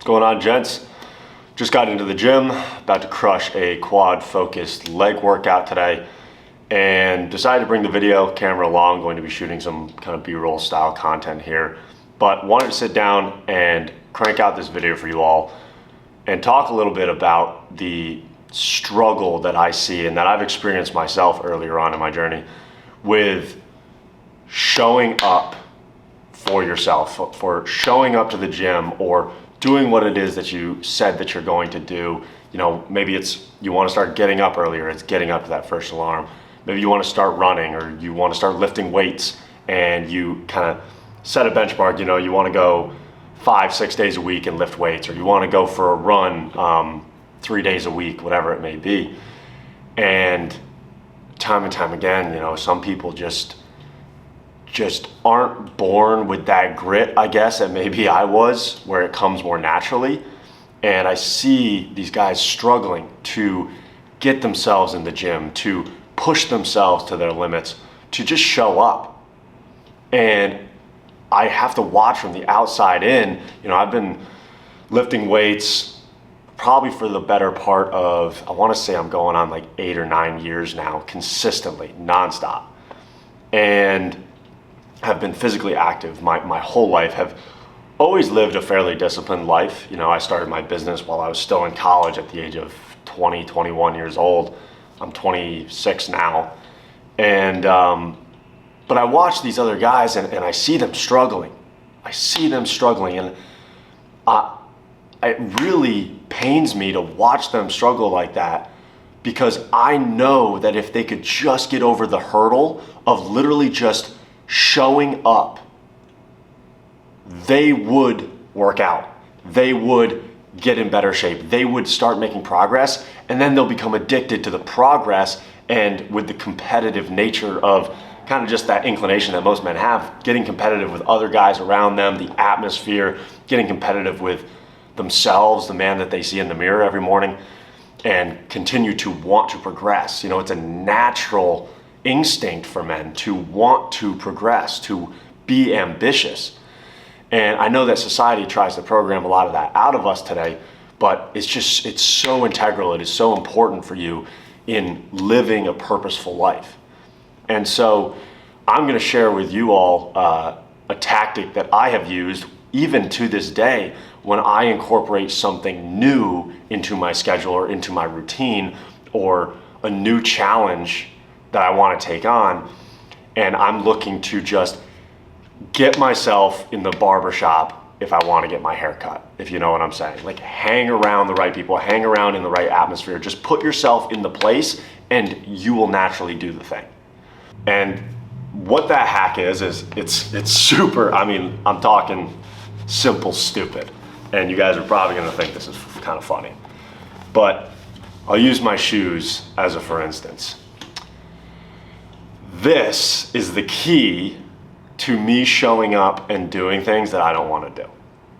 Going on, gents? Just got into the gym, about to crush a quad focused leg workout today, and decided to bring the video camera along. Going to be shooting some kind of B-roll style content here, but wanted to sit down and crank out this video for you all and talk a little bit about the struggle that I see and that I've experienced myself earlier on in my journey with showing up for yourself, for showing up to the gym or doing what it is that you said that you're going to do. You know, maybe it's you want to start getting up earlier, it's getting up to that first alarm. Maybe you want to start running, or you want to start lifting weights and you kind of set a benchmark. You know, you want to go 5-6 days a week and lift weights, or you want to go for a run 3 days a week, whatever it may be. And time again, you know, some people just aren't born with that grit, I guess, that maybe I was, where it comes more naturally. And I see these guys struggling to get themselves in the gym, to push themselves to their limits, to just show up. And I have to watch from the outside in. You know, I've been lifting weights probably for the better part of, I want to say I'm going on like 8 or 9 years now, consistently, nonstop. And have been physically active my whole life, have always lived a fairly disciplined life. You know, I started my business while I was still in college at the age of 20, 21 years old. I'm 26 now. And, but I watch these other guys and I see them struggling. And it really pains me to watch them struggle like that, because I know that if they could just get over the hurdle of literally just showing up, they would work out. They would get in better shape. They would start making progress, and then they'll become addicted to the progress and with the competitive nature of kind of just that inclination that most men have, getting competitive with other guys around them, the atmosphere, getting competitive with themselves, the man that they see in the mirror every morning, and continue to want to progress. You know, it's a natural instinct for men to want to progress, to be ambitious. And I know that society tries to program a lot of that out of us today, but it's so integral. It is so important for you in living a purposeful life. And so I'm going to share with you all a tactic that I have used even to this day when I incorporate something new into my schedule or into my routine, or a new challenge that I want to take on, and I'm looking to just get myself in the barbershop if I want to get my hair cut, if you know what I'm saying. Like, hang around the right people, hang around in the right atmosphere, just put yourself in the place and you will naturally do the thing. And what that hack is it's super, I mean, I'm talking simple stupid, and you guys are probably going to think this is kind of funny, but I'll use my shoes as a for instance. This is the key to me showing up and doing things that I don't want to do,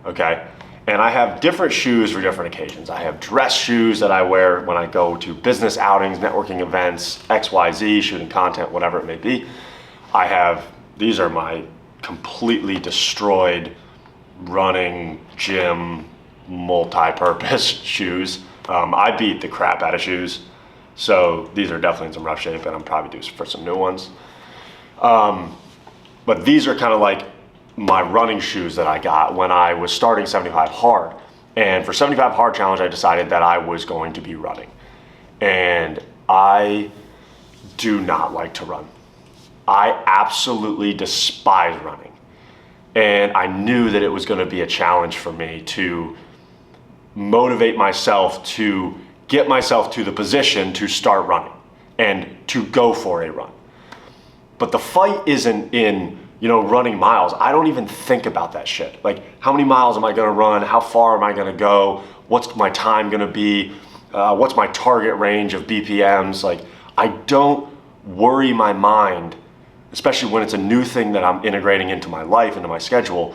okay? And I have different shoes for different occasions. I have dress shoes that I wear when I go to business outings, networking events, XYZ, shooting content, whatever it may be. These are my completely destroyed running, gym, multi-purpose shoes. I beat the crap out of shoes. So these are definitely in some rough shape, and I'm probably due for some new ones. But these are kind of like my running shoes that I got when I was starting 75 Hard. And for 75 Hard Challenge, I decided that I was going to be running. And I do not like to run. I absolutely despise running. And I knew that it was going to be a challenge for me to motivate myself to get myself to the position to start running and to go for a run. But the fight isn't in, you know, running miles. I don't even think about that shit. Like, how many miles am I gonna run? How far am I gonna go? What's my time gonna be? What's my target range of BPMs? Like, I don't worry my mind, especially when it's a new thing that I'm integrating into my life, into my schedule.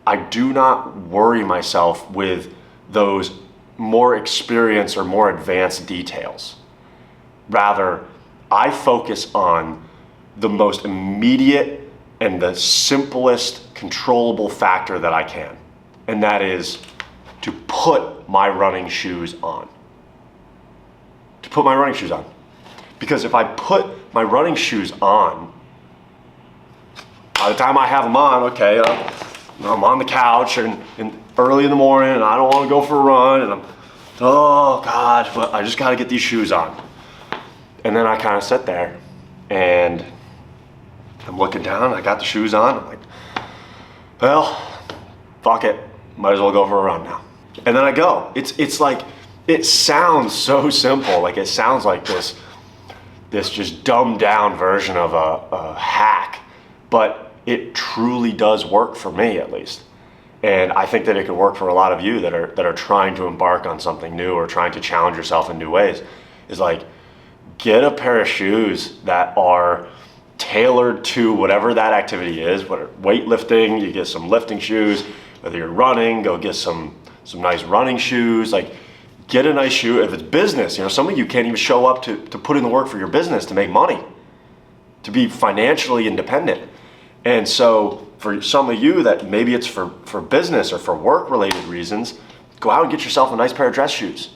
I do not worry myself with those more experienced or more advanced details. Rather, I focus on the most immediate and the simplest controllable factor that I can. And that is to put my running shoes on. To put my running shoes on. Because if I put my running shoes on, by the time I have them on, okay, I'm on the couch and early in the morning and I don't want to go for a run and oh God, but I just got to get these shoes on. And then I kind of sit there and I'm looking down, I got the shoes on, I'm like, well, fuck it, might as well go for a run now. And then I go. It's like, it sounds so simple, like it sounds like this just dumbed down version of a hack, but it truly does work for me at least. And I think that it could work for a lot of you that are trying to embark on something new or trying to challenge yourself in new ways. Is like, get a pair of shoes that are tailored to whatever that activity is, whether weightlifting, you get some lifting shoes, whether you're running, go get some nice running shoes, like get a nice shoe. If it's business, some of you can't even show up to put in the work for your business to make money, to be financially independent. And so for some of you that maybe it's for business or for work related reasons, go out and get yourself a nice pair of dress shoes.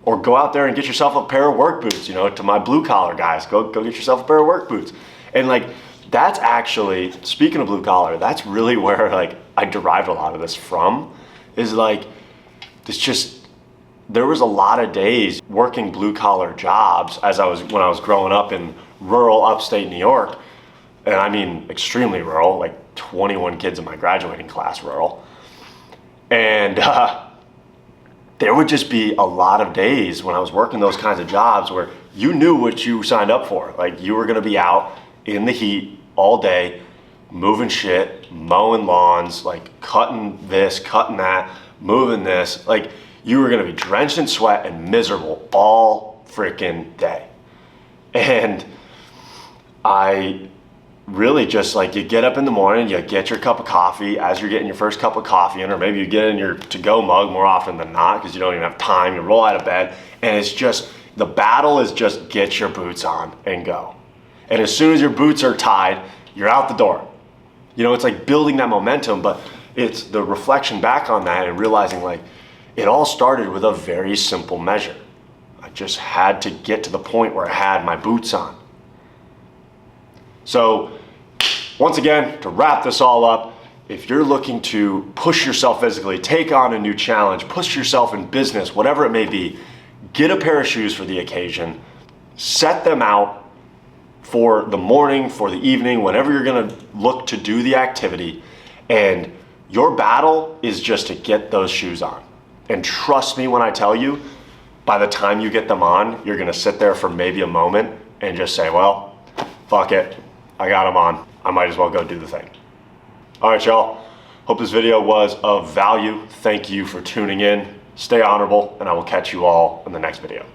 Or go out there and get yourself a pair of work boots, to my blue collar guys, go get yourself a pair of work boots. And like, that's actually, speaking of blue collar, that's really where like I derived a lot of this from, is like, there was a lot of days working blue collar jobs when I was growing up in rural upstate New York. And I mean, extremely rural, like 21 kids in my graduating class rural. And, there would just be a lot of days when I was working those kinds of jobs where you knew what you signed up for. Like, you were gonna be out in the heat all day, moving shit, mowing lawns, like cutting this, cutting that, moving this. Like, you were gonna be drenched in sweat and miserable all freaking day. And I really just like, you get up in the morning, you get your cup of coffee. As you're getting your first cup of coffee in, or maybe you get in your to-go mug more often than not because you don't even have time, you roll out of bed, and it's just, the battle is just get your boots on and go. And as soon as your boots are tied, you're out the door. It's like building that momentum, but it's the reflection back on that and realizing like, it all started with a very simple measure. I just had to get to the point where I had my boots on. So once again, to wrap this all up, if you're looking to push yourself physically, take on a new challenge, push yourself in business, whatever it may be, get a pair of shoes for the occasion, set them out for the morning, for the evening, whenever you're gonna look to do the activity, and your battle is just to get those shoes on. And trust me when I tell you, by the time you get them on, you're gonna sit there for maybe a moment and just say, well, fuck it. I got them on. I might as well go do the thing. All right, y'all. Hope this video was of value. Thank you for tuning in. Stay honorable, and I will catch you all in the next video.